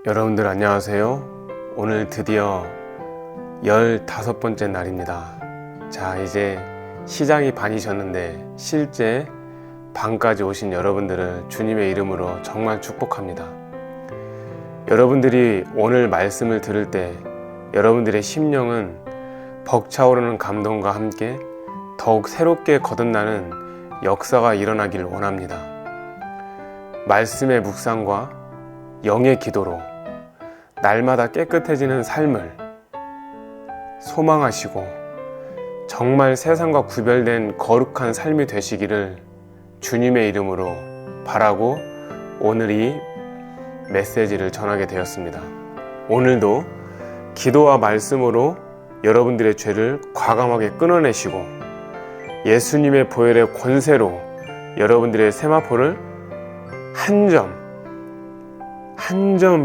여러분들 안녕하세요. 오늘 드디어 15번째 날입니다. 자, 이제 시장이 반이셨는데 실제 반까지 오신 여러분들을 주님의 이름으로 정말 축복합니다. 여러분들이 오늘 말씀을 들을 때 여러분들의 심령은 벅차오르는 감동과 함께 더욱 새롭게 거듭나는 역사가 일어나길 원합니다. 말씀의 묵상과 영의 기도로 날마다 깨끗해지는 삶을 소망하시고 정말 세상과 구별된 거룩한 삶이 되시기를 주님의 이름으로 바라고 오늘 이 메시지를 전하게 되었습니다. 오늘도 기도와 말씀으로 여러분들의 죄를 과감하게 끊어내시고 예수님의 보혈의 권세로 여러분들의 세마포를 한 점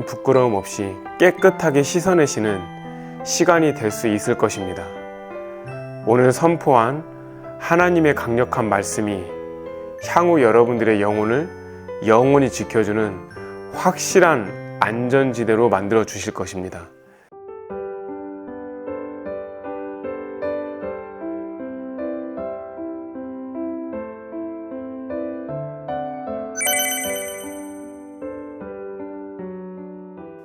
부끄러움 없이 깨끗하게 씻어내시는 시간이 될 수 있을 것입니다. 오늘 선포한 하나님의 강력한 말씀이 향후 여러분들의 영혼을 영원히 지켜주는 확실한 안전지대로 만들어 주실 것입니다.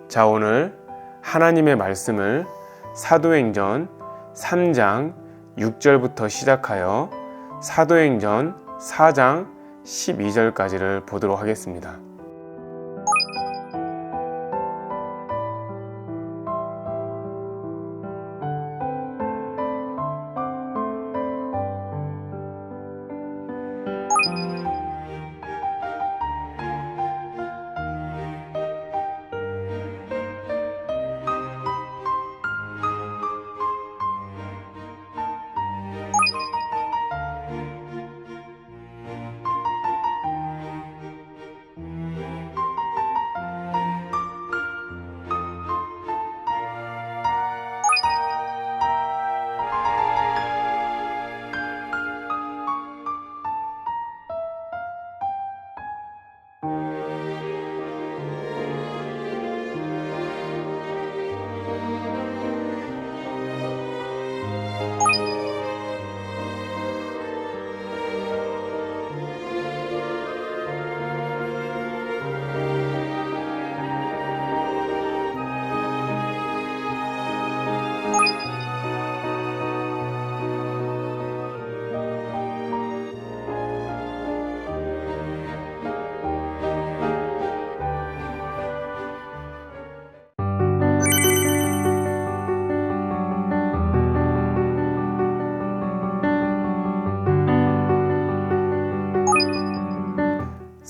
자, 오늘 하나님의 말씀을 사도행전 3장 6절부터 시작하여 사도행전 4장 12절까지를 보도록 하겠습니다.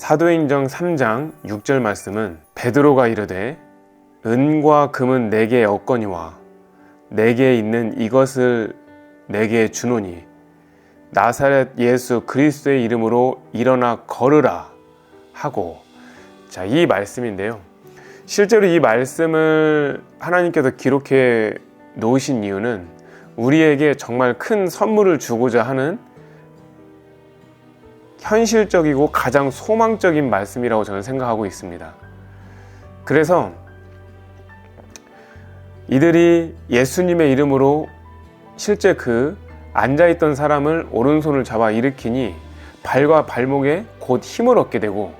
사도행전 3장 6절 말씀은 베드로가 이르되 은과 금은 내게 없거니와 내게 있는 이것을 내게 주노니 나사렛 예수 그리스도의 이름으로 일어나 걸으라 하고, 자, 이 말씀인데요. 실제로 이 말씀을 하나님께서 기록해 놓으신 이유는 우리에게 정말 큰 선물을 주고자 하는 현실적이고 가장 소망적인 말씀이라고 저는 생각하고 있습니다. 그래서 이들이 예수님의 이름으로 실제 그 앉아있던 사람을 오른손을 잡아 일으키니 발과 발목에 곧 힘을 얻게 되고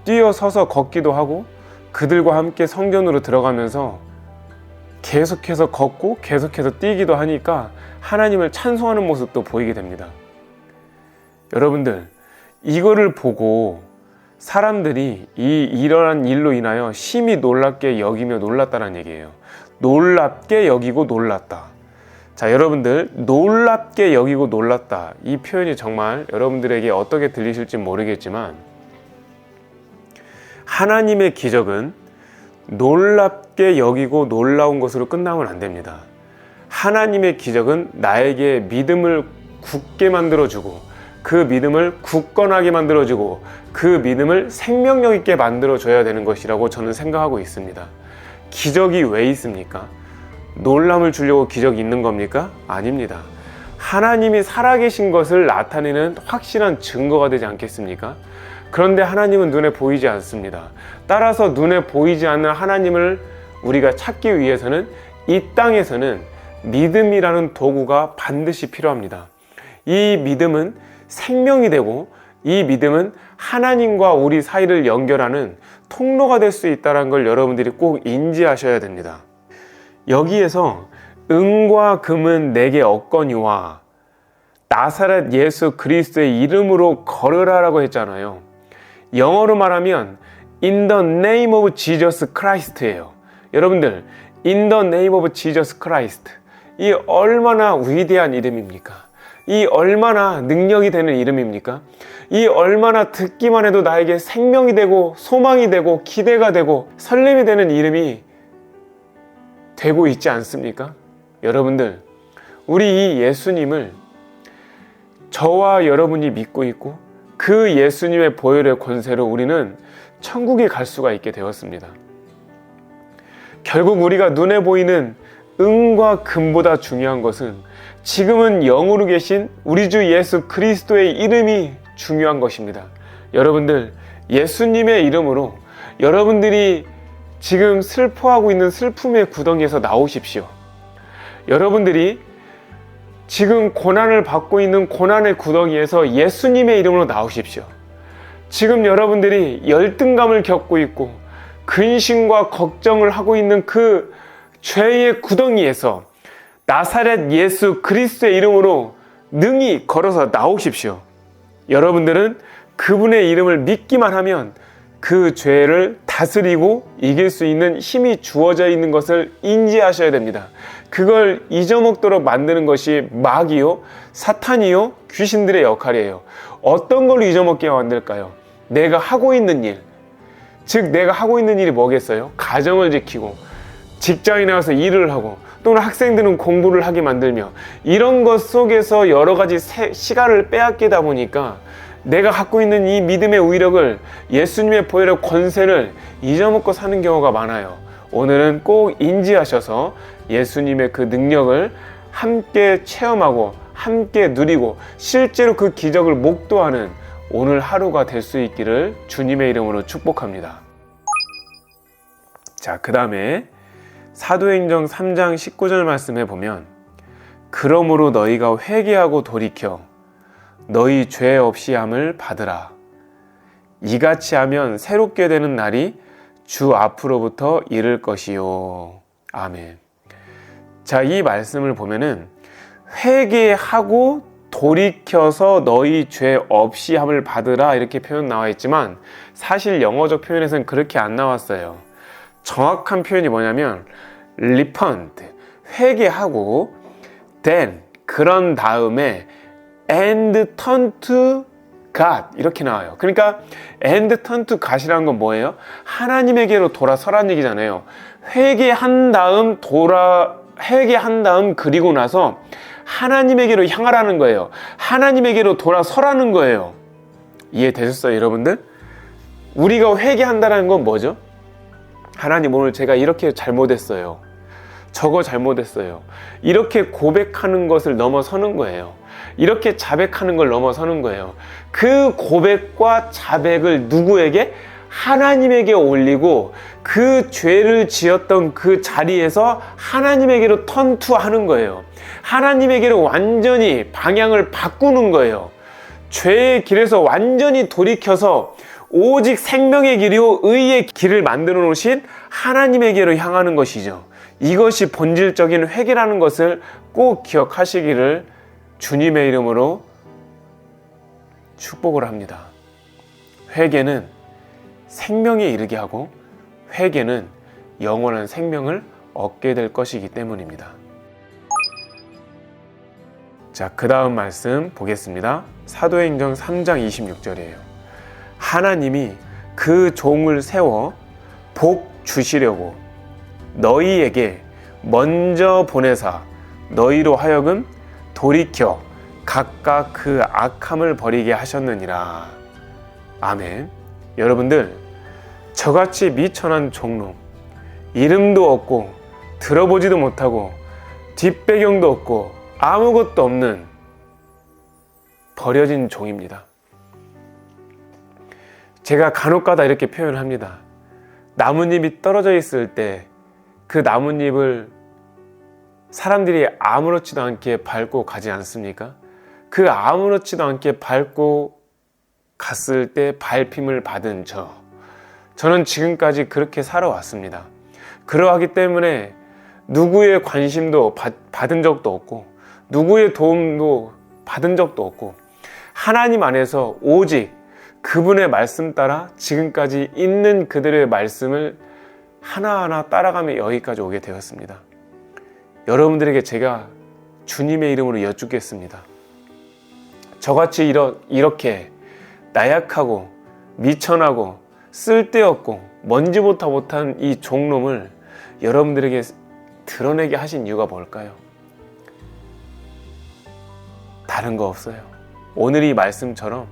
뛰어서서 걷기도 하고 그들과 함께 성전으로 들어가면서 계속해서 걷고 계속해서 뛰기도 하니까 하나님을 찬송하는 모습도 보이게 됩니다. 여러분들, 이거를 보고 사람들이 이 일어난 일로 인하여 심히 놀랍게 여기며 놀랐다는 얘기예요. 놀랍게 여기고 놀랐다. 자, 여러분들, 놀랍게 여기고 놀랐다, 이 표현이 정말 여러분들에게 어떻게 들리실지 모르겠지만 하나님의 기적은 놀랍게 여기고 놀라운 것으로 끝나면 안 됩니다. 하나님의 기적은 나에게 믿음을 굳게 만들어주고 그 믿음을 굳건하게 만들어주고 그 믿음을 생명력 있게 만들어줘야 되는 것이라고 저는 생각하고 있습니다. 기적이 왜 있습니까? 놀람을 주려고 기적이 있는 겁니까? 아닙니다. 하나님이 살아계신 것을 나타내는 확실한 증거가 되지 않겠습니까? 그런데 하나님은 눈에 보이지 않습니다. 따라서 눈에 보이지 않는 하나님을 우리가 찾기 위해서는 이 땅에서는 믿음이라는 도구가 반드시 필요합니다. 이 믿음은 생명이 되고 이 믿음은 하나님과 우리 사이를 연결하는 통로가 될 수 있다는 걸 여러분들이 꼭 인지하셔야 됩니다. 여기에서 은과 금은 내게 없거니와 나사렛 예수 그리스도의 이름으로 걸으라라고 했잖아요. 영어로 말하면 In the name of Jesus Christ예요. 여러분들, In the name of Jesus Christ, 이 얼마나 위대한 이름입니까? 이 얼마나 능력이 되는 이름입니까? 이 얼마나 듣기만 해도 나에게 생명이 되고 소망이 되고 기대가 되고 설렘이 되는 이름이 되고 있지 않습니까? 여러분들, 우리 이 예수님을 저와 여러분이 믿고 있고 그 예수님의 보혈의 권세로 우리는 천국에 갈 수가 있게 되었습니다. 결국 우리가 눈에 보이는 은과 금보다 중요한 것은 지금은 영으로 계신 우리 주 예수 그리스도의 이름이 중요한 것입니다. 여러분들, 예수님의 이름으로 여러분들이 지금 슬퍼하고 있는 슬픔의 구덩이에서 나오십시오. 여러분들이 지금 고난을 받고 있는 고난의 구덩이에서 예수님의 이름으로 나오십시오. 지금 여러분들이 열등감을 겪고 있고 근심과 걱정을 하고 있는 그 죄의 구덩이에서 나사렛 예수 그리스도의 이름으로 능히 걸어서 나오십시오. 여러분들은 그분의 이름을 믿기만 하면 그 죄를 다스리고 이길 수 있는 힘이 주어져 있는 것을 인지하셔야 됩니다. 그걸 잊어먹도록 만드는 것이 마귀요, 사탄이요, 귀신들의 역할이에요. 어떤 걸 잊어먹게 만들까요? 내가 하고 있는 일, 즉 내가 하고 있는 일이 뭐겠어요? 가정을 지키고 직장에 나가서 일을 하고 또는 학생들은 공부를 하게 만들며 이런 것 속에서 여러 가지 시간을 빼앗기다 보니까 내가 갖고 있는 이 믿음의 위력을, 예수님의 보혈의 권세를 잊어먹고 사는 경우가 많아요. 오늘은 꼭 인지하셔서 예수님의 그 능력을 함께 체험하고 함께 누리고 실제로 그 기적을 목도하는 오늘 하루가 될 수 있기를 주님의 이름으로 축복합니다. 자, 그 다음에 사도행전 3장 19절 말씀에 보면 그러므로 너희가 회개하고 돌이켜 너희 죄 없이 함을 받으라. 이같이 하면 새롭게 되는 날이 주 앞으로부터 이를 것이요. 아멘. 자, 이 말씀을 보면은 회개하고 돌이켜서 너희 죄 없이 함을 받으라 이렇게 표현 나와 있지만 사실 영어적 표현에서는 그렇게 안 나왔어요. 정확한 표현이 뭐냐면 repent, 회개하고 then, 그런 다음에 and turn to God 이렇게 나와요. 그러니까 and turn to God이라는 건 뭐예요? 하나님에게로 돌아서라는 얘기잖아요. 회개한 다음 그리고 나서 하나님에게로 향하라는 거예요. 하나님에게로 돌아서라는 거예요. 이해되셨어요, 여러분들? 우리가 회개한다는 건 뭐죠? 하나님, 오늘 제가 이렇게 잘못했어요. 저거 잘못했어요. 이렇게 고백하는 것을 넘어서는 거예요. 이렇게 자백하는 걸 넘어서는 거예요. 그 고백과 자백을 누구에게? 하나님에게 올리고 그 죄를 지었던 그 자리에서 하나님에게로 턴투하는 거예요. 하나님에게로 완전히 방향을 바꾸는 거예요. 죄의 길에서 완전히 돌이켜서 오직 생명의 길이요 의의 길을 만들어 놓으신 하나님에게로 향하는 것이죠. 이것이 본질적인 회개라는 것을 꼭 기억하시기를 주님의 이름으로 축복을 합니다. 회개는 생명에 이르게 하고 회개는 영원한 생명을 얻게 될 것이기 때문입니다. 자, 그 다음 말씀 보겠습니다. 사도행전 3장 26절이에요. 하나님이 그 종을 세워 복 주시려고 너희에게 먼저 보내사 너희로 하여금 돌이켜 각각 그 악함을 버리게 하셨느니라. 아멘. 여러분들, 저같이 미천한 종로, 이름도 없고 들어보지도 못하고 뒷배경도 없고 아무것도 없는 버려진 종입니다. 제가 간혹가다 이렇게 표현을 합니다. 나뭇잎이 떨어져 있을 때 그 나뭇잎을 사람들이 아무렇지도 않게 밟고 가지 않습니까? 그 아무렇지도 않게 밟고 갔을 때 밟힘을 받은 저는 지금까지 그렇게 살아왔습니다. 그러하기 때문에 누구의 관심도 받은 적도 없고 누구의 도움도 받은 적도 없고 하나님 안에서 오직 그분의 말씀 따라 지금까지 있는 그들의 말씀을 하나하나 따라가며 여기까지 오게 되었습니다. 여러분들에게 제가 주님의 이름으로 여쭙겠습니다. 저같이 이렇게 나약하고 미천하고 쓸데없고 먼지보다 못한 이 종놈을 여러분들에게 드러내게 하신 이유가 뭘까요? 다른 거 없어요. 오늘 이 말씀처럼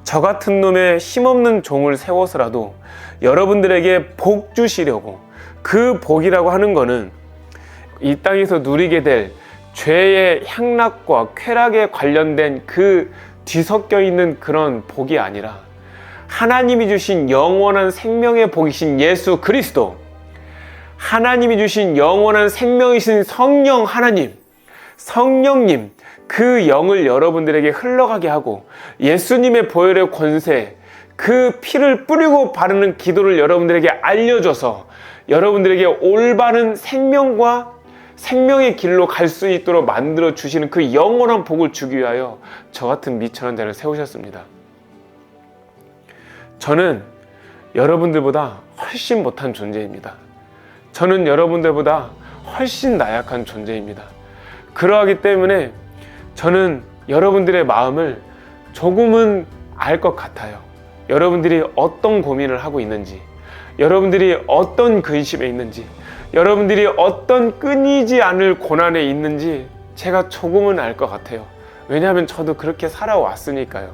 저 같은 놈의 힘없는 종을 세워서라도 여러분들에게 복 주시려고, 그 복이라고 하는 거는 이 땅에서 누리게 될 죄의 향락과 쾌락에 관련된 그 뒤섞여 있는 그런 복이 아니라 하나님이 주신 영원한 생명의 복이신 예수 그리스도, 하나님이 주신 영원한 생명이신 성령 하나님, 성령님, 그 영을 여러분들에게 흘러가게 하고 예수님의 보혈의 권세, 그 피를 뿌리고 바르는 기도를 여러분들에게 알려줘서 여러분들에게 올바른 생명과 생명의 길로 갈 수 있도록 만들어 주시는 그 영원한 복을 주기 위하여 저 같은 미천한 자를 세우셨습니다. 저는 여러분들보다 훨씬 못한 존재입니다. 저는 여러분들보다 훨씬 나약한 존재입니다. 그러하기 때문에 저는 여러분들의 마음을 조금은 알 것 같아요. 여러분들이 어떤 고민을 하고 있는지, 여러분들이 어떤 근심에 있는지, 여러분들이 어떤 끊이지 않을 고난에 있는지 제가 조금은 알 것 같아요. 왜냐하면 저도 그렇게 살아왔으니까요.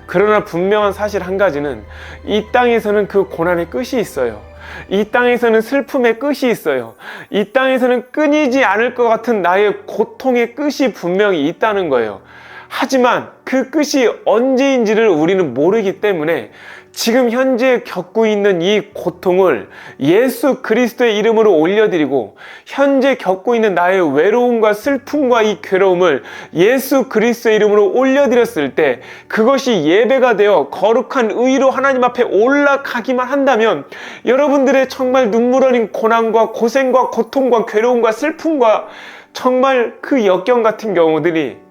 그러나 분명한 사실 한 가지는 이 땅에서는 그 고난의 끝이 있어요. 이 땅에서는 슬픔의 끝이 있어요. 이 땅에서는 끊이지 않을 것 같은 나의 고통의 끝이 분명히 있다는 거예요. 하지만 그 끝이 언제인지를 우리는 모르기 때문에 지금 현재 겪고 있는 이 고통을 예수 그리스도의 이름으로 올려드리고, 현재 겪고 있는 나의 외로움과 슬픔과 이 괴로움을 예수 그리스도의 이름으로 올려드렸을 때 그것이 예배가 되어 거룩한 의로 하나님 앞에 올라가기만 한다면 여러분들의 정말 눈물 어린 고난과 고생과 고통과 괴로움과 슬픔과 정말 그 역경 같은 경우들이,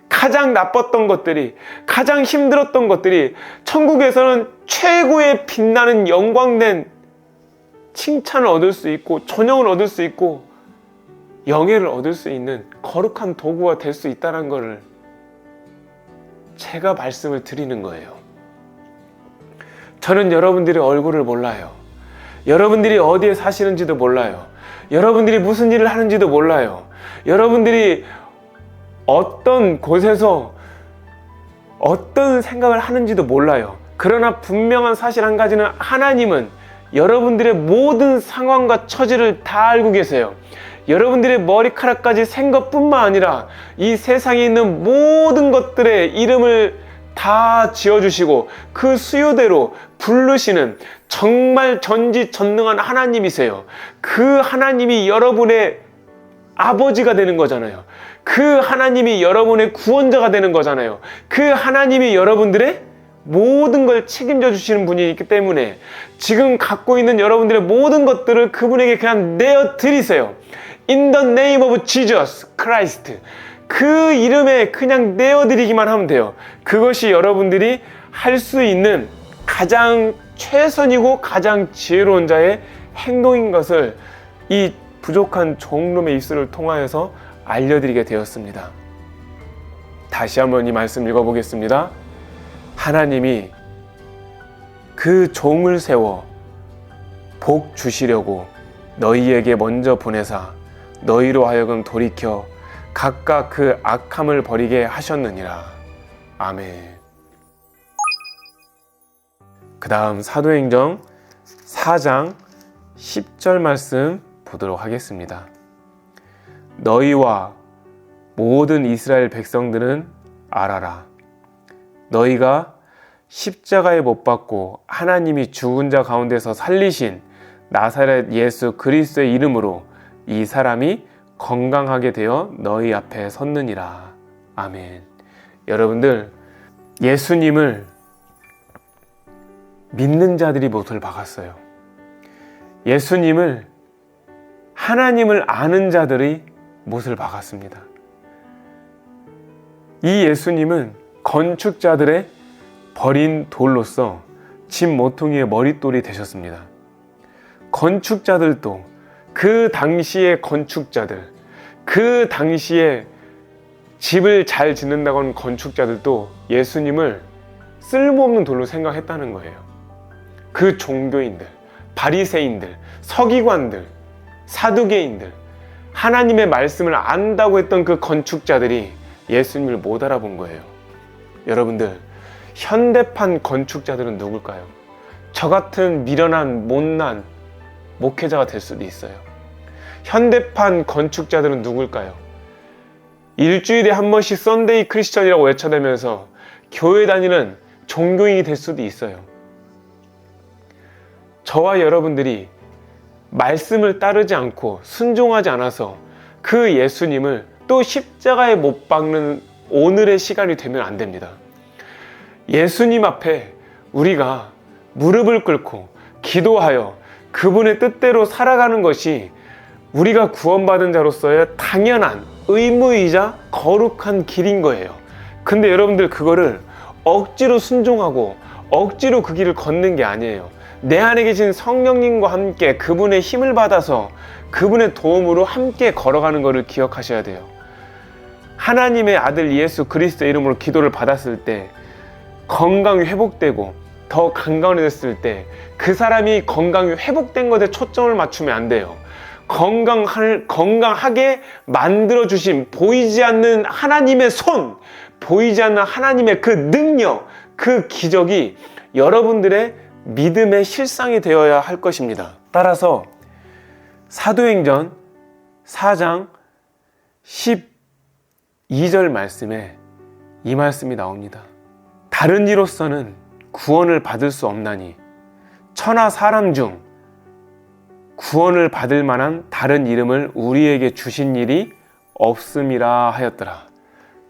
가장 나빴던 것들이, 가장 힘들었던 것들이 천국에서는 최고의 빛나는 영광된 칭찬을 얻을 수 있고 존영을 얻을 수 있고 영예를 얻을 수 있는 거룩한 도구가 될 수 있다는 것을 제가 말씀을 드리는 거예요. 저는 여러분들의 얼굴을 몰라요. 여러분들이 어디에 사시는지도 몰라요. 여러분들이 무슨 일을 하는지도 몰라요. 여러분들이 어떤 곳에서 어떤 생각을 하는지도 몰라요. 그러나 분명한 사실 한 가지는 하나님은 여러분들의 모든 상황과 처지를 다 알고 계세요. 여러분들의 머리카락까지 생 것뿐만 아니라 이 세상에 있는 모든 것들의 이름을 다 지어주시고 그 수요대로 부르시는 정말 전지전능한 하나님이세요. 그 하나님이 여러분의 아버지가 되는 거잖아요. 그 하나님이 여러분의 구원자가 되는 거잖아요. 그 하나님이 여러분들의 모든 걸 책임져 주시는 분이기 때문에 지금 갖고 있는 여러분들의 모든 것들을 그분에게 그냥 내어드리세요. In the name of Jesus Christ. 그 이름에 그냥 내어드리기만 하면 돼요. 그것이 여러분들이 할 수 있는 가장 최선이고 가장 지혜로운 자의 행동인 것을 이 부족한 종놈의 입술을 통하여서 알려드리게 되었습니다. 다시 한번 이 말씀 읽어보겠습니다. 하나님이 그 종을 세워 복 주시려고 너희에게 먼저 보내사 너희로 하여금 돌이켜 각각 그 악함을 버리게 하셨느니라. 아멘. 그 다음 사도행전 4장 10절 말씀 보도록 하겠습니다. 너희와 모든 이스라엘 백성들은 알아라. 너희가 십자가에 못 박고 하나님이 죽은 자 가운데서 살리신 나사렛 예수 그리스도의 이름으로 이 사람이 건강하게 되어 너희 앞에 섰느니라. 아멘. 여러분들, 예수님을 믿는 자들이 못을 박았어요. 예수님을, 하나님을 아는 자들이 못을 박았습니다. 이 예수님은 건축자들의 버린 돌로서 집 모퉁이의 머릿돌이 되셨습니다. 건축자들도, 그 당시의 건축자들, 그 당시에 집을 잘 짓는다고 하는 건축자들도 예수님을 쓸모없는 돌로 생각했다는 거예요. 그 종교인들, 바리새인들, 서기관들, 사두개인들, 하나님의 말씀을 안다고 했던 그 건축자들이 예수님을 못 알아본 거예요. 여러분들, 현대판 건축자들은 누굴까요? 저 같은 미련한 못난 목회자가 될 수도 있어요. 현대판 건축자들은 누굴까요? 일주일에 한 번씩 썬데이 크리스천이라고 외쳐대면서 교회 다니는 종교인이 될 수도 있어요. 저와 여러분들이 말씀을 따르지 않고 순종하지 않아서 그 예수님을 또 십자가에 못 박는 오늘의 시간이 되면 안 됩니다. 예수님 앞에 우리가 무릎을 꿇고 기도하여 그분의 뜻대로 살아가는 것이 우리가 구원받은 자로서의 당연한 의무이자 거룩한 길인 거예요. 근데 여러분들, 그거를 억지로 순종하고 억지로 그 길을 걷는 게 아니에요. 내 안에 계신 성령님과 함께 그분의 힘을 받아서 그분의 도움으로 함께 걸어가는 것을 기억하셔야 돼요. 하나님의 아들 예수 그리스도의 이름으로 기도를 받았을 때 건강이 회복되고 더 강건해졌을 때 그 사람이 건강이 회복된 것에 초점을 맞추면 안 돼요. 건강하게 만들어주신 보이지 않는 하나님의 손, 보이지 않는 하나님의 그 능력, 그 기적이 여러분들의 믿음의 실상이 되어야 할 것입니다. 따라서 사도행전 4장 12절 말씀에 이 말씀이 나옵니다. 다른 이로서는 구원을 받을 수 없나니 천하 사람 중 구원을 받을 만한 다른 이름을 우리에게 주신 일이 없음이라 하였더라.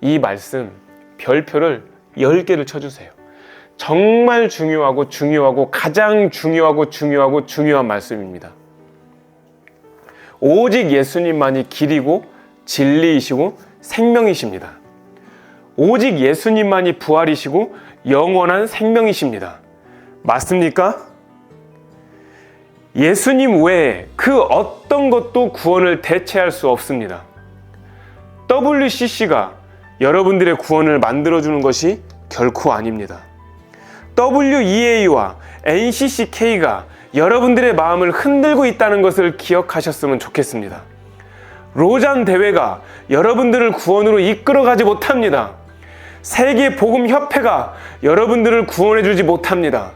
이 말씀 별표를 10개를 쳐주세요. 정말 중요하고 가장 중요한 말씀입니다. 오직 예수님만이 길이고 진리이시고 생명이십니다. 오직 예수님만이 부활이시고 영원한 생명이십니다. 맞습니까? 예수님 외에 그 어떤 것도 구원을 대체할 수 없습니다. WCC가 여러분들의 구원을 만들어주는 것이 결코 아닙니다. WEA와 NCCK가 여러분들의 마음을 흔들고 있다는 것을 기억하셨으면 좋겠습니다. 로잔 대회가 여러분들을 구원으로 이끌어가지 못합니다. 세계복음협회가 여러분들을 구원해주지 못합니다.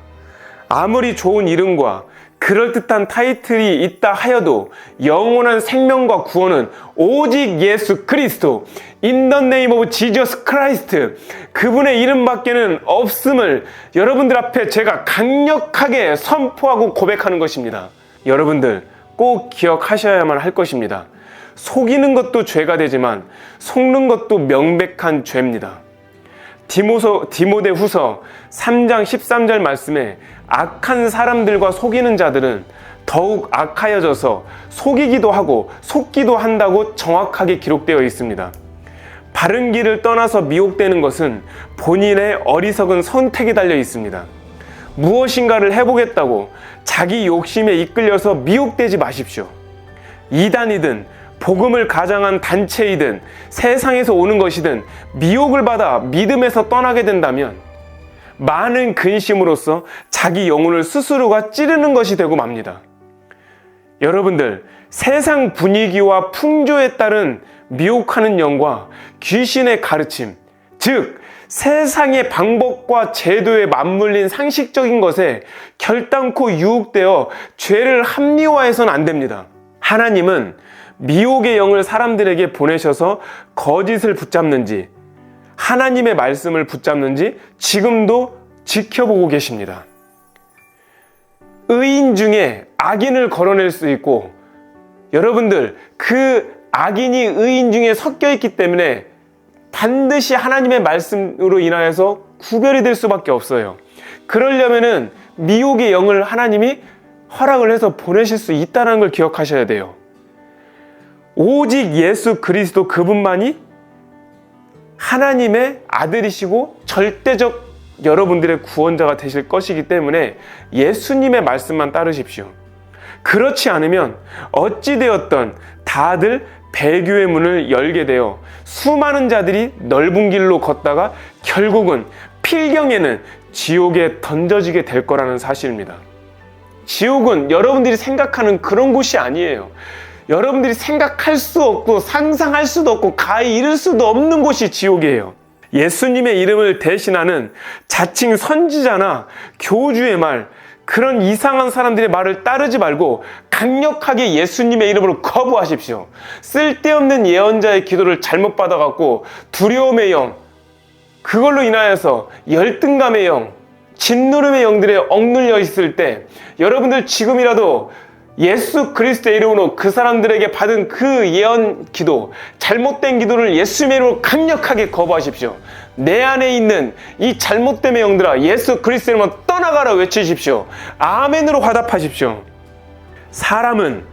아무리 좋은 이름과 그럴듯한 타이틀이 있다 하여도 영원한 생명과 구원은 오직 예수 그리스도, In the name of Jesus Christ, 그분의 이름밖에는 없음을 여러분들 앞에 제가 강력하게 선포하고 고백하는 것입니다. 여러분들 꼭 기억하셔야만 할 것입니다. 속이는 것도 죄가 되지만 속는 것도 명백한 죄입니다. 디모데후서 3장 13절 말씀에 악한 사람들과 속이는 자들은 더욱 악하여져서 속이기도 하고 속기도 한다고 정확하게 기록되어 있습니다. 바른 길을 떠나서 미혹되는 것은 본인의 어리석은 선택에 달려 있습니다. 무엇인가를 해보겠다고 자기 욕심에 이끌려서 미혹되지 마십시오. 이단이든 복음을 가장한 단체이든 세상에서 오는 것이든 미혹을 받아 믿음에서 떠나게 된다면 많은 근심으로써 자기 영혼을 스스로가 찌르는 것이 되고 맙니다. 여러분들, 세상 분위기와 풍조에 따른 미혹하는 영과 귀신의 가르침, 즉 세상의 방법과 제도에 맞물린 상식적인 것에 결단코 유혹되어 죄를 합리화해서는 안 됩니다. 하나님은 미혹의 영을 사람들에게 보내셔서 거짓을 붙잡는지 하나님의 말씀을 붙잡는지 지금도 지켜보고 계십니다. 의인 중에 악인을 걸어낼 수 있고, 여러분들 그 악인이 의인 중에 섞여 있기 때문에 반드시 하나님의 말씀으로 인하여서 구별이 될 수밖에 없어요. 그러려면은 미혹의 영을 하나님이 허락을 해서 보내실 수 있다는 걸 기억하셔야 돼요. 오직 예수 그리스도 그분만이 하나님의 아들이시고 절대적 여러분들의 구원자가 되실 것이기 때문에 예수님의 말씀만 따르십시오. 그렇지 않으면 어찌되었던 다들 배교의 문을 열게 되어 수많은 자들이 넓은 길로 걷다가 결국은 필경에는 지옥에 던져지게 될 거라는 사실입니다. 지옥은 여러분들이 생각하는 그런 곳이 아니에요. 여러분들이 생각할 수 없고 상상할 수도 없고 가히 이를 수도 없는 곳이 지옥이에요. 예수님의 이름을 대신하는 자칭 선지자나 교주의 말, 그런 이상한 사람들의 말을 따르지 말고 강력하게 예수님의 이름으로 거부하십시오. 쓸데없는 예언자의 기도를 잘못 받아갖고 두려움의 영, 그걸로 인하여서 열등감의 영, 짓누름의 영들에 억눌려 있을 때 여러분들 지금이라도 예수 그리스도의 이름으로 그 사람들에게 받은 그 예언 기도, 잘못된 기도를 예수님의 이름으로 강력하게 거부하십시오. 내 안에 있는 이 잘못됨의 영들아, 예수 그리스도의 이름으로 떠나가라 외치십시오. 아멘으로 화답하십시오. 사람은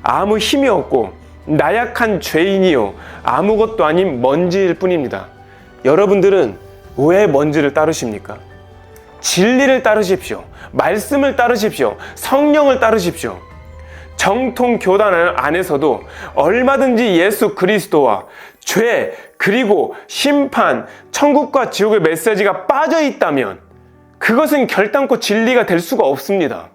아무 힘이 없고 나약한 죄인이요 아무것도 아닌 먼지일 뿐입니다. 여러분들은 왜 먼지를 따르십니까? 진리를 따르십시오. 말씀을 따르십시오. 성령을 따르십시오. 정통 교단 안에서도 얼마든지 예수 그리스도와 죄, 그리고 심판, 천국과 지옥의 메시지가 빠져 있다면 그것은 결단코 진리가 될 수가 없습니다.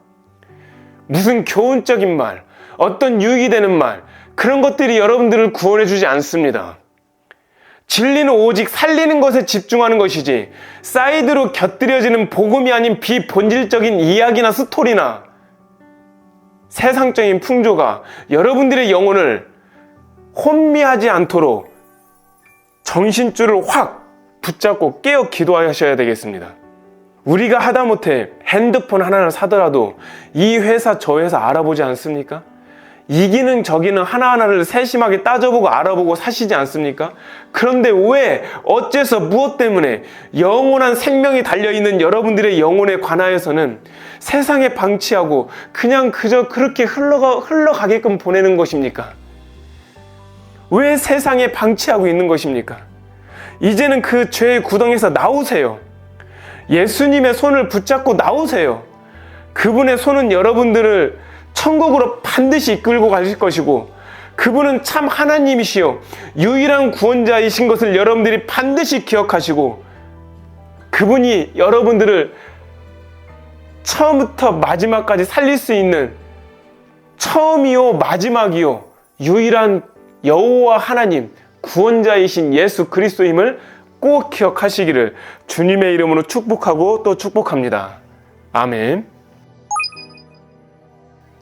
무슨 교훈적인 말, 어떤 유익이 되는 말, 그런 것들이 여러분들을 구원해 주지 않습니다. 진리는 오직 살리는 것에 집중하는 것이지 사이드로 곁들여지는 복음이 아닌 비본질적인 이야기나 스토리나 세상적인 풍조가 여러분들의 영혼을 혼미하지 않도록 정신줄을 확 붙잡고 깨어 기도하셔야 되겠습니다. 우리가 하다못해 핸드폰 하나를 사더라도 이 회사 저 회사 알아보지 않습니까? 이기능 저기능 하나하나를 세심하게 따져보고 알아보고 사시지 않습니까? 그런데 왜 어째서 무엇 때문에 영원한 생명이 달려있는 여러분들의 영혼에 관하여서는 세상에 방치하고 그냥 그저 그렇게 흘러가게끔 보내는 것입니까? 왜 세상에 방치하고 있는 것입니까? 이제는 그 죄의 구덩이에서 나오세요. 예수님의 손을 붙잡고 나오세요. 그분의 손은 여러분들을 천국으로 반드시 이끌고 가실 것이고 그분은 참 하나님이시요 유일한 구원자이신 것을 여러분들이 반드시 기억하시고 그분이 여러분들을 처음부터 마지막까지 살릴 수 있는 처음이요 마지막이요 유일한 여호와 하나님 구원자이신 예수 그리스도임을 꼭 기억하시기를 주님의 이름으로 축복하고 또 축복합니다. 아멘.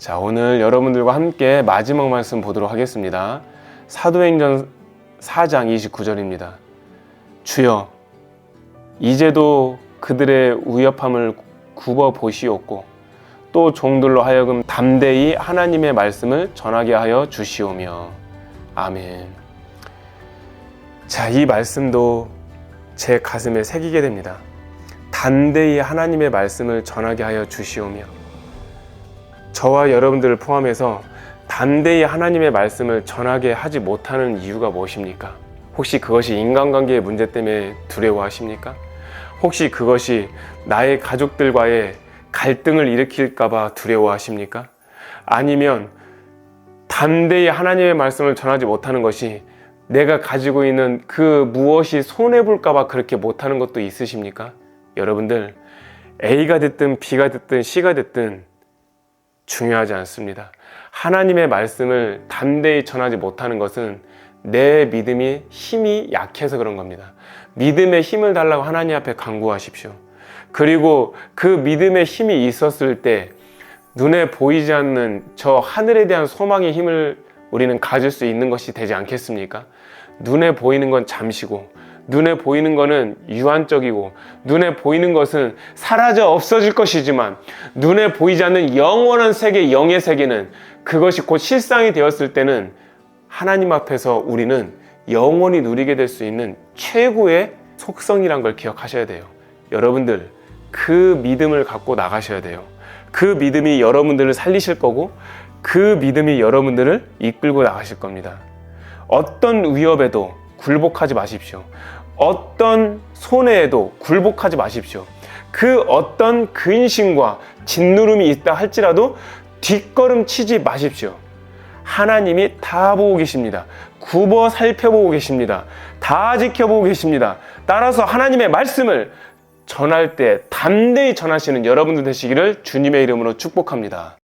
자, 오늘 여러분들과 함께 마지막 말씀 보도록 하겠습니다. 사도행전 4장 29절입니다. 주여, 이제도 그들의 위협함을 굽어 보시옵고 또 종들로 하여금 담대히 하나님의 말씀을 전하게 하여 주시오며. 아멘. 자, 이 말씀도 제 가슴에 새기게 됩니다. 담대히 하나님의 말씀을 전하게 하여 주시오며. 저와 여러분들을 포함해서 담대히 하나님의 말씀을 전하게 하지 못하는 이유가 무엇입니까? 혹시 그것이 인간관계의 문제 때문에 두려워하십니까? 혹시 그것이 나의 가족들과의 갈등을 일으킬까봐 두려워하십니까? 아니면 담대히 하나님의 말씀을 전하지 못하는 것이 내가 가지고 있는 그 무엇이 손해볼까봐 그렇게 못하는 것도 있으십니까? 여러분들, A가 됐든 B가 됐든 C가 됐든 중요하지 않습니다. 하나님의 말씀을 담대히 전하지 못하는 것은 내 믿음이 힘이 약해서 그런 겁니다. 믿음의 힘을 달라고 하나님 앞에 간구하십시오. 그리고 그 믿음의 힘이 있었을 때 눈에 보이지 않는 저 하늘에 대한 소망의 힘을 우리는 가질 수 있는 것이 되지 않겠습니까? 눈에 보이는 건 잠시고 눈에 보이는 것은 유한적이고 눈에 보이는 것은 사라져 없어질 것이지만 눈에 보이지 않는 영원한 세계, 영의 세계는 그것이 곧 실상이 되었을 때는 하나님 앞에서 우리는 영원히 누리게 될 수 있는 최고의 속성이란 걸 기억하셔야 돼요. 여러분들, 그 믿음을 갖고 나가셔야 돼요. 그 믿음이 여러분들을 살리실 거고 그 믿음이 여러분들을 이끌고 나가실 겁니다. 어떤 위협에도 굴복하지 마십시오. 어떤 손해에도 굴복하지 마십시오. 그 어떤 근심과 짓누름이 있다 할지라도 뒷걸음 치지 마십시오. 하나님이 다 보고 계십니다. 굽어 살펴보고 계십니다. 다 지켜보고 계십니다. 따라서 하나님의 말씀을 전할 때 담대히 전하시는 여러분들 되시기를 주님의 이름으로 축복합니다.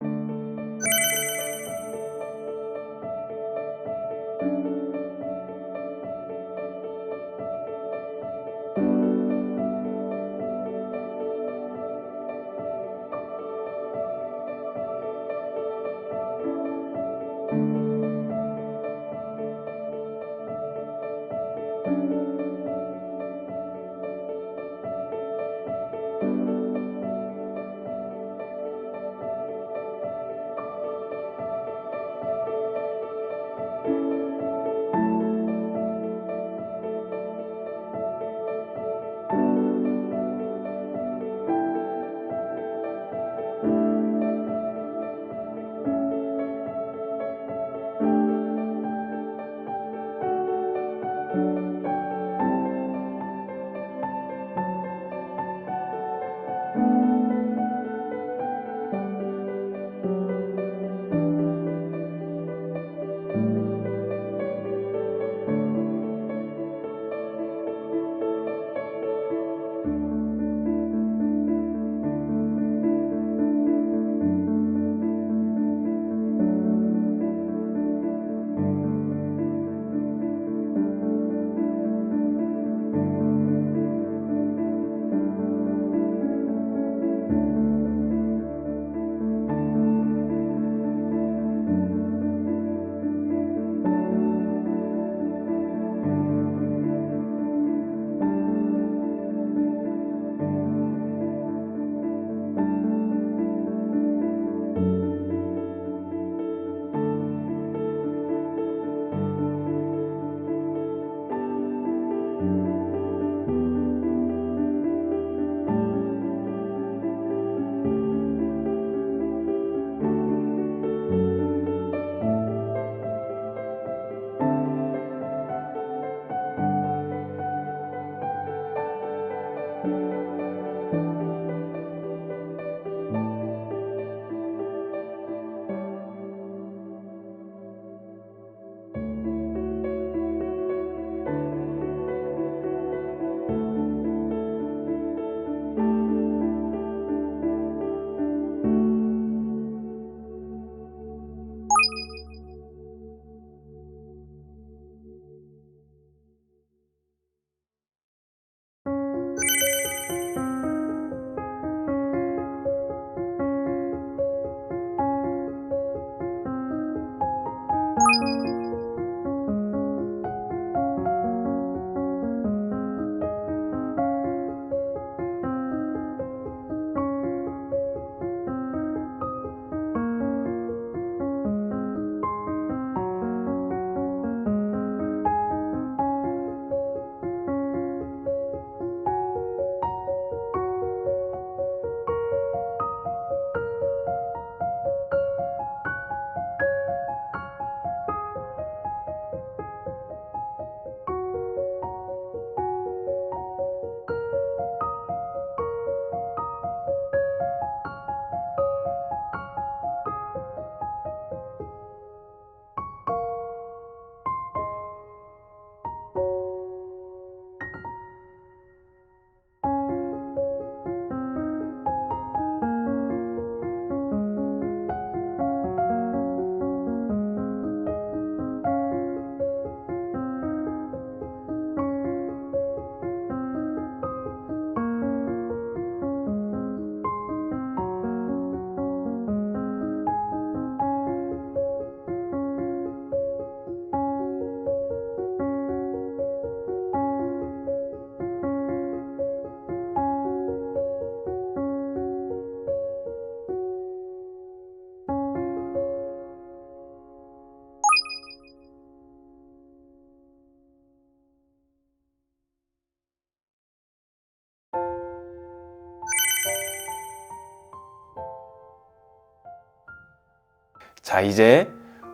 자, 이제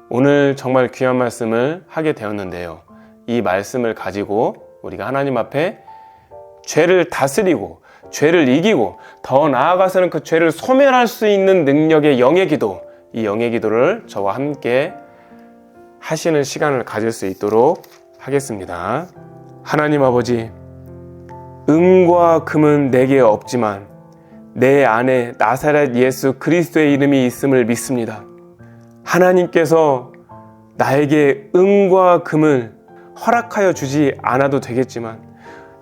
오늘 정말 귀한 말씀을 하게 되었는데요. 이 말씀을 가지고 우리가 하나님 앞에 죄를 다스리고 죄를 이기고 더 나아가서는 그 죄를 소멸할 수 있는 능력의 영의 기도, 이 영의 기도를 저와 함께 하시는 시간을 가질 수 있도록 하겠습니다. 하나님 아버지, 은과 금은 내게 없지만 내 안에 나사렛 예수 그리스도의 이름이 있음을 믿습니다. 하나님께서 나에게 은과 금을 허락하여 주지 않아도 되겠지만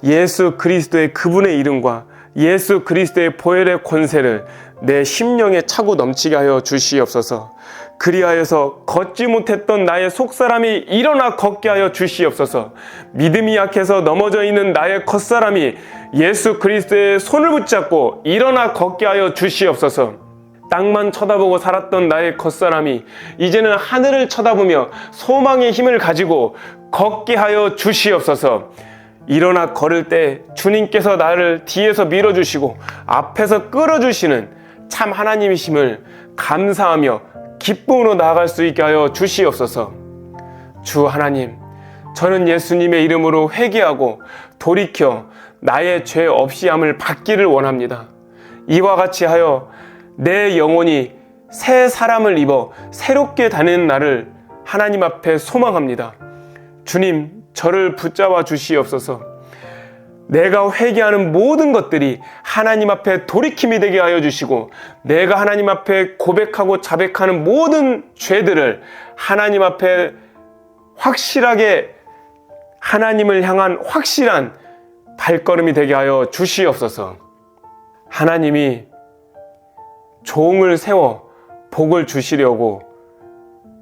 예수 그리스도의 그분의 이름과 예수 그리스도의 보혈의 권세를 내 심령에 차고 넘치게 하여 주시옵소서. 그리하여서 걷지 못했던 나의 속사람이 일어나 걷게 하여 주시옵소서. 믿음이 약해서 넘어져 있는 나의 겉사람이 예수 그리스도의 손을 붙잡고 일어나 걷게 하여 주시옵소서. 땅만 쳐다보고 살았던 나의 겉사람이 이제는 하늘을 쳐다보며 소망의 힘을 가지고 걷게 하여 주시옵소서. 일어나 걸을 때 주님께서 나를 뒤에서 밀어주시고 앞에서 끌어주시는 참 하나님이심을 감사하며 기쁨으로 나아갈 수 있게 하여 주시옵소서. 주 하나님, 저는 예수님의 이름으로 회개하고 돌이켜 나의 죄 없이 함을 받기를 원합니다. 이와 같이 하여 내 영혼이 새 사람을 입어 새롭게 다니는 날을 하나님 앞에 소망합니다. 주님, 저를 붙잡아 주시옵소서. 내가 회개하는 모든 것들이 하나님 앞에 돌이킴이 되게 하여 주시고 내가 하나님 앞에 고백하고 자백하는 모든 죄들을 하나님 앞에 확실하게 하나님을 향한 확실한 발걸음이 되게 하여 주시옵소서. 하나님이 종을 세워 복을 주시려고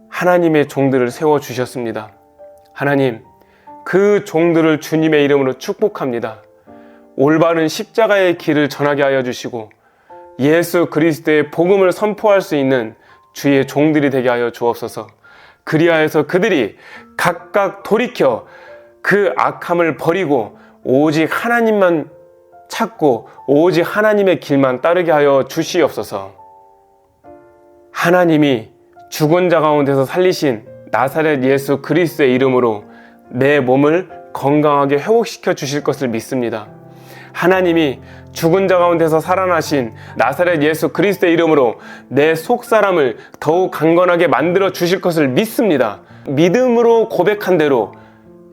하나님의 종들을 세워주셨습니다. 하나님, 그 종들을 주님의 이름으로 축복합니다. 올바른 십자가의 길을 전하게 하여 주시고 예수 그리스도의 복음을 선포할 수 있는 주의 종들이 되게 하여 주옵소서. 그리하여서 그들이 각각 돌이켜 그 악함을 버리고 오직 하나님만 찾고 오직 하나님의 길만 따르게 하여 주시옵소서. 하나님이 죽은 자 가운데서 살리신 나사렛 예수 그리스도의 이름으로 내 몸을 건강하게 회복시켜 주실 것을 믿습니다. 하나님이 죽은 자 가운데서 살아나신 나사렛 예수 그리스도의 이름으로 내 속사람을 더욱 강건하게 만들어 주실 것을 믿습니다. 믿음으로 고백한 대로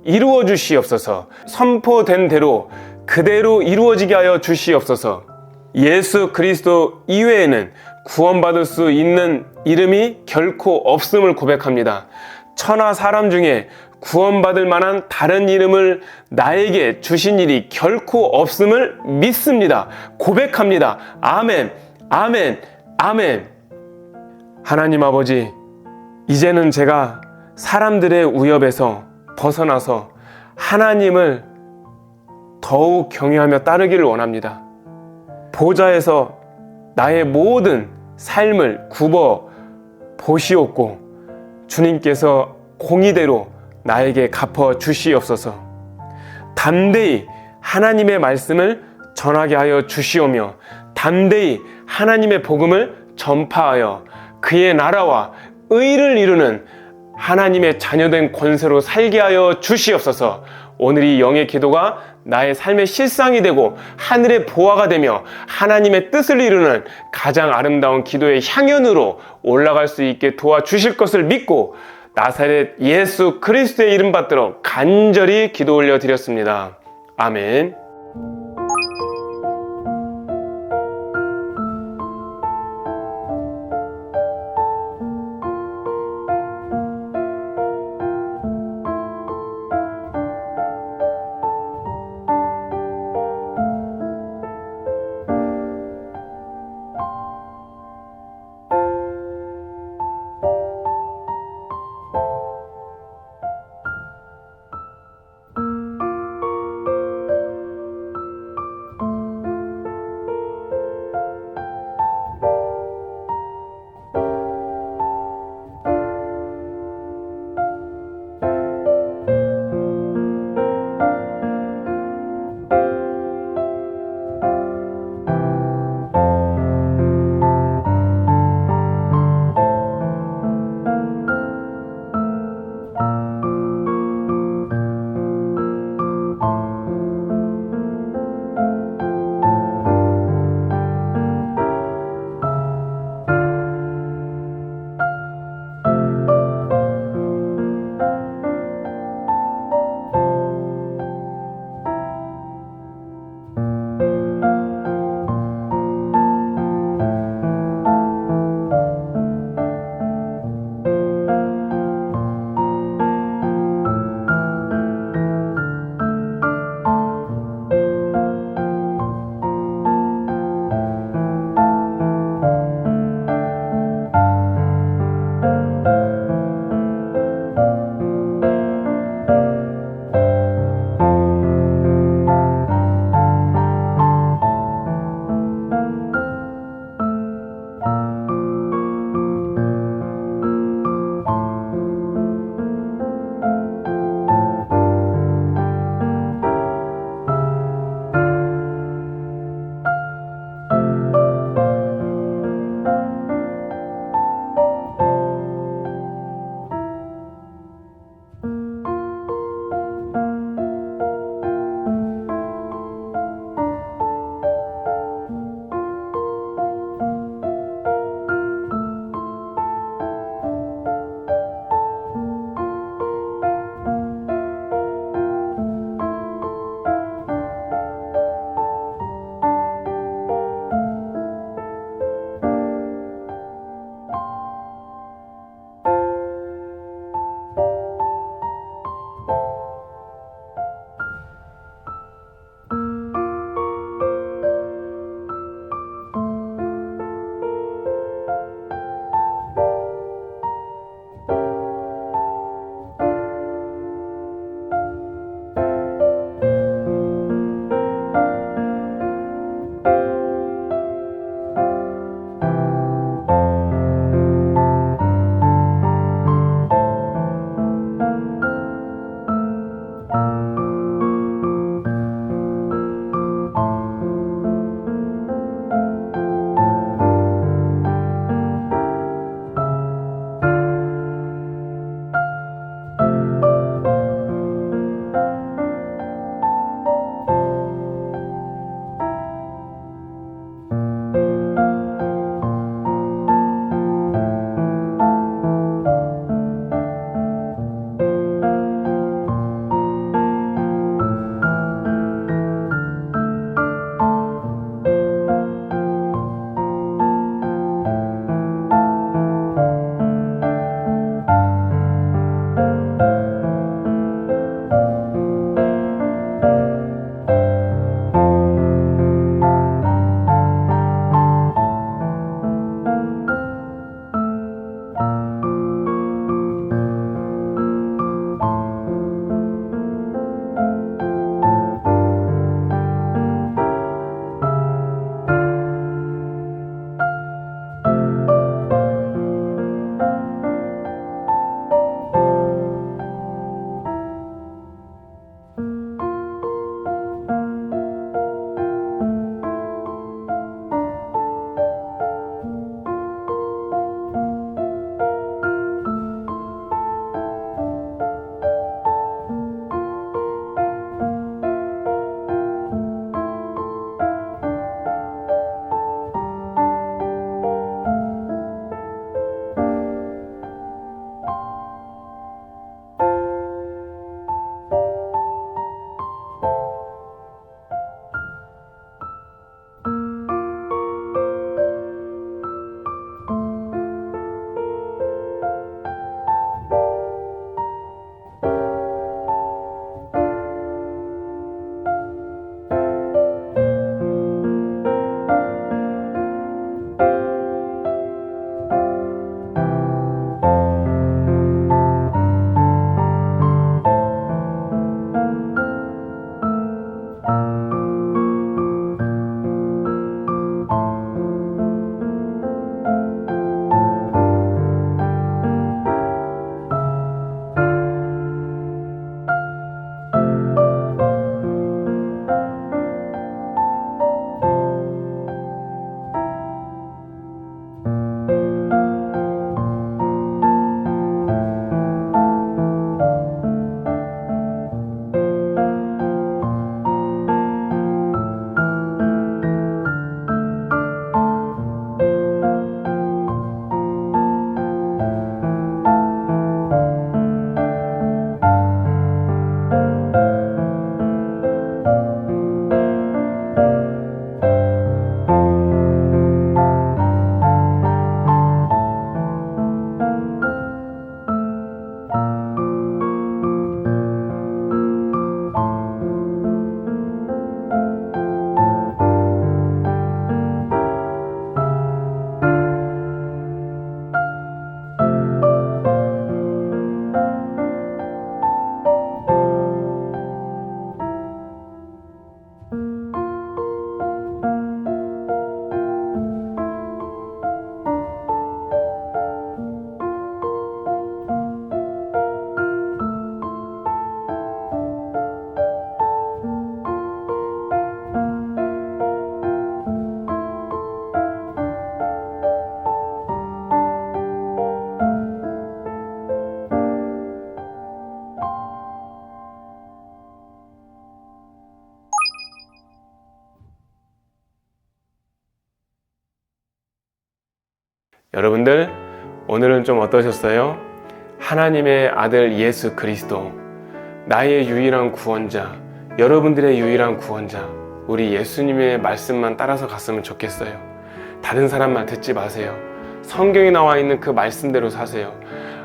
이루어 주시옵소서. 선포된 대로 그대로 이루어지게 하여 주시옵소서. 예수 그리스도 이외에는 구원받을 수 있는 이름이 결코 없음을 고백합니다. 천하 사람 중에 구원받을 만한 다른 이름을 나에게 주신 일이 결코 없음을 믿습니다. 고백합니다. 아멘, 아멘, 아멘. 하나님 아버지, 이제는 제가 사람들의 위협에서 벗어나서 하나님을 더욱 경외하며 따르기를 원합니다. 보좌에서 나의 모든 삶을 굽어 보시옵고 주님께서 공의대로 나에게 갚아 주시옵소서. 담대히 하나님의 말씀을 전하게 하여 주시오며 담대히 하나님의 복음을 전파하여 그의 나라와 의를 이루는 하나님의 자녀된 권세로 살게 하여 주시옵소서. 오늘 이 영의 기도가 나의 삶의 실상이 되고 하늘의 보화가 되며 하나님의 뜻을 이루는 가장 아름다운 기도의 향연으로 올라갈 수 있게 도와주실 것을 믿고 나사렛 예수 그리스도의 이름 받들어 간절히 기도 올려드렸습니다. 아멘. 여러분들, 오늘은 좀 어떠셨어요? 하나님의 아들 예수 그리스도, 나의 유일한 구원자, 여러분들의 유일한 구원자, 우리 예수님의 말씀만 따라서 갔으면 좋겠어요. 다른 사람 말 듣지 마세요. 성경에 나와 있는 그 말씀대로 사세요.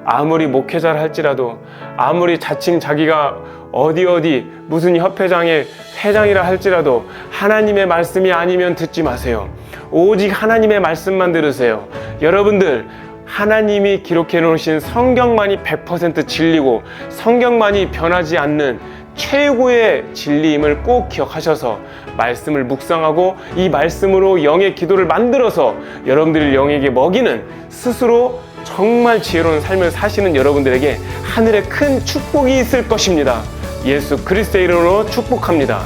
아무리 목회자를 할지라도, 아무리 자칭 자기가 어디 무슨 협회장의 회장이라 할지라도 하나님의 말씀이 아니면 듣지 마세요. 오직 하나님의 말씀만 들으세요. 여러분들, 하나님이 기록해 놓으신 성경만이 100% 진리고 성경만이 변하지 않는 최고의 진리임을 꼭 기억하셔서 말씀을 묵상하고 이 말씀으로 영의 기도를 만들어서 여러분들을 영에게 먹이는, 스스로 정말 지혜로운 삶을 사시는 여러분들에게 하늘에 큰 축복이 있을 것입니다. 예수 그리스도의 이름으로 축복합니다.